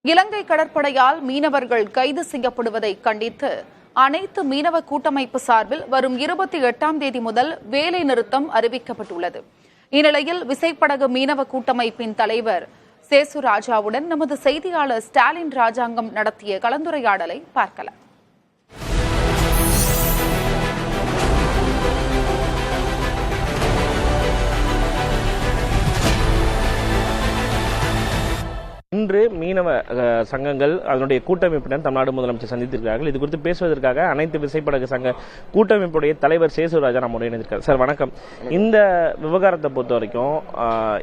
இலங்கை கடற்படையால் மீனவர்கள் கைது செய்யப்படுவதை கண்டித்து அனைத்து மீனவ கூட்டமைப்பு சார்பில் வரும் 28ஆம் தேதி முதல் வேலை நிறுத்தம் அறிவிக்கப்பட்டுள்ளது. இந்நிலையில் விசைப்படகு மீனவ கூட்டமைப்பின் தலைவர் சேசு ராஜாவுடன் நமது செய்தியாளர் ஸ்டாலின் ராஜாங்கம் நடத்திய கலந்துரையாடலை பார்க்கலாம். இன்று மீனவ சங்கங்கள் அதனுடைய கூட்டமைப்பினர் தமிழ்நாடு முதலமைச்சர் சந்தித்திருக்கிறார்கள். இது குறித்து பேசுவதற்காக அனைத்து விசைப்படகு சங்க கூட்டமைப்புடைய தலைவர் சேசுராஜா நம்முடைய இணைந்திருக்கார். சார் வணக்கம். இந்த விவகாரத்தை பொறுத்த வரைக்கும்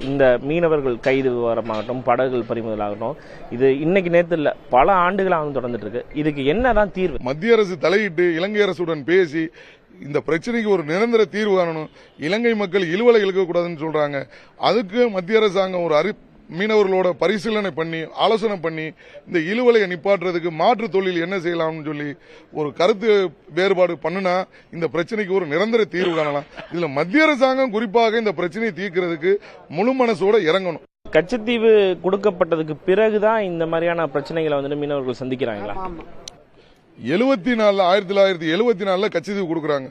இந்த மீனவர்கள் கைது விவகாரமாகட்டும், படகுகள் பறிமுதலாகட்டும், இது இன்னைக்கு நேரத்தில் இல்லை, பல ஆண்டுகளாக தொடர்ந்துட்டு இருக்கு. இதுக்கு என்னதான் தீர்வு? மத்திய அரசு தலையிட்டு இலங்கை அரசுடன் பேசி இந்த பிரச்சனைக்கு ஒரு நிரந்தர தீர்வு காணணும். இலங்கை மக்கள் இழுவலை இழுக்கக்கூடாதுன்னு சொல்றாங்க. அதுக்கு மத்திய அரசாங்கம் ஒரு மீனவர்களோட பரிசீலனை பண்ணி ஆலோசனை பண்ணி இந்த இழுவலையை நிப்பாட்டுறதுக்கு மாற்று தொழில் என்ன செய்யலாம்னு சொல்லி ஒரு கருத்து வேறுபாடு பண்ணுனா இந்த பிரச்சனைக்கு ஒரு நிரந்தர தீர்வு காணலாம். இதுல மத்திய அரசாங்கம் குறிப்பாக இந்த பிரச்சனையை தீர்க்கிறதுக்கு முழு மனசோட இறங்கணும். கச்சத்தீவு கொடுக்கப்பட்டதுக்கு பிறகுதான் இந்த மாதிரியான பிரச்சனைகளை வந்து மீனவர்கள் சந்திக்கிறாங்களா? 1974 கச்சத்தீவு கொடுக்கறாங்க.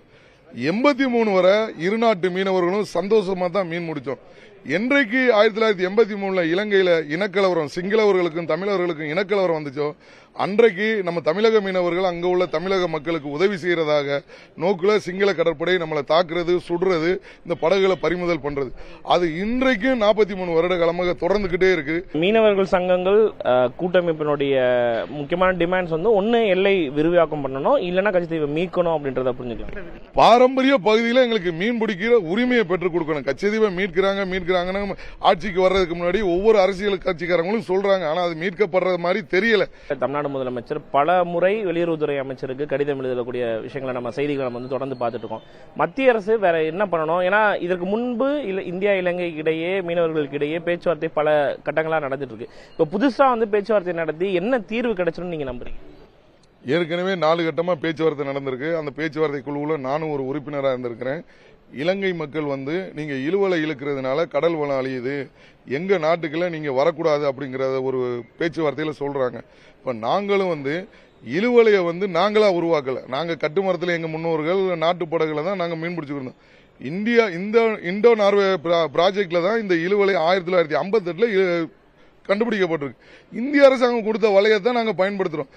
83 வரை இரு நாட்டு மீனவர்களும் சந்தோஷமா தான் மீன் முடிச்சோம். என்றைக்கு 1983 இலங்கையில இனக்கலவரம், சிங்களவர்களுக்கும் தமிழர்களுக்கும் இனக்கலவரம் வந்துச்சோ அன்றைக்கு நம்ம தமிழக மீனவர்கள் அங்க உள்ள தமிழக மக்களுக்கு உதவி செய்யறதாக நோக்குல சிங்கள கடற்படை நம்மளை தாக்குறது, சுடுறது, இந்த படகுகளை பறிமுதல் பண்றது, அது இன்றைக்கும் 43 வருட காலமாக தொடர்ந்துகிட்டே இருக்கு. மீனவர்கள் சங்கங்கள் கூட்டமைப்பினுடைய முக்கியமான டிமாண்ட்ஸ் வந்து ஒன்னு எல்லை விரிவாக்கம் பண்ணணும், இல்லைன்னா கச்சத்தீவை மீட்கணும் அப்படின்றத புரிஞ்சுக்கலாம். பாரம்பரிய பகுதியில எங்களுக்கு மீன் பிடிக்கிற உரிமையை பெற்றுக் கொடுக்கணும். கச்சத்தீவை மீட்கிறாங்கன்னு ஆட்சிக்கு வர்றதுக்கு முன்னாடி ஒவ்வொரு அரசியல் கட்சிக்காரங்களும் சொல்றாங்க. ஆனா அது மீட்கப்படுறது மாதிரி தெரியல. தமிழ்நாடு முதலமைச்சர் பல முறை வெளியுறவுத்துறை அமைச்சருக்கு கடிதம் எழுதக்கூடிய விஷயங்களை நம்ம செய்திகளை வந்து தொடர்ந்து பார்த்துட்டு இருக்கோம். மத்திய அரசு வேற என்ன பண்ணணும்? ஏன்னா இதற்கு முன்பு இந்தியா இலங்கை இடையே மீனவர்களுக்கு இடையே பேச்சுவார்த்தை பல கட்டங்களா நடந்துட்டு இருக்கு. இப்ப புதுசா வந்து பேச்சுவார்த்தை நடத்தி என்ன தீர்வு கிடைச்சிடும் நீங்க நம்புறீங்க? ஏற்கனவே 4 கட்டமா பேச்சுவார்த்தை நடந்திருக்கு. அந்த பேச்சுவார்த்தை குழுவுல நானும் ஒரு உறுப்பினராக இருந்திருக்கிறேன். இலங்கை மக்கள் வந்து நீங்க இழுவலை இழுக்கிறதுனால கடல் வளம் அழியுது, எங்க நாட்டுக்குள்ள நீங்க வரக்கூடாது அப்படிங்கறத ஒரு பேச்சுவார்த்தையில சொல்றாங்க. இப்ப நாங்களும் வந்து இழுவலையை வந்து நாங்களா உருவாக்கல. நாங்க கட்டுமரத்துல எங்க முன்னோர்கள் நாட்டு படகுல தான் நாங்க மீன் பிடிச்சிருந்தோம். இந்த இந்தோ நார்வே ப்ராஜெக்ட்ல தான் இந்த இழுவலை 1958 கண்டுபிடிக்கப்பட்டிருக்கு. இந்திய அரசாங்கம் கொடுத்த வலையை தான் நாங்க பயன்படுத்துறோம்.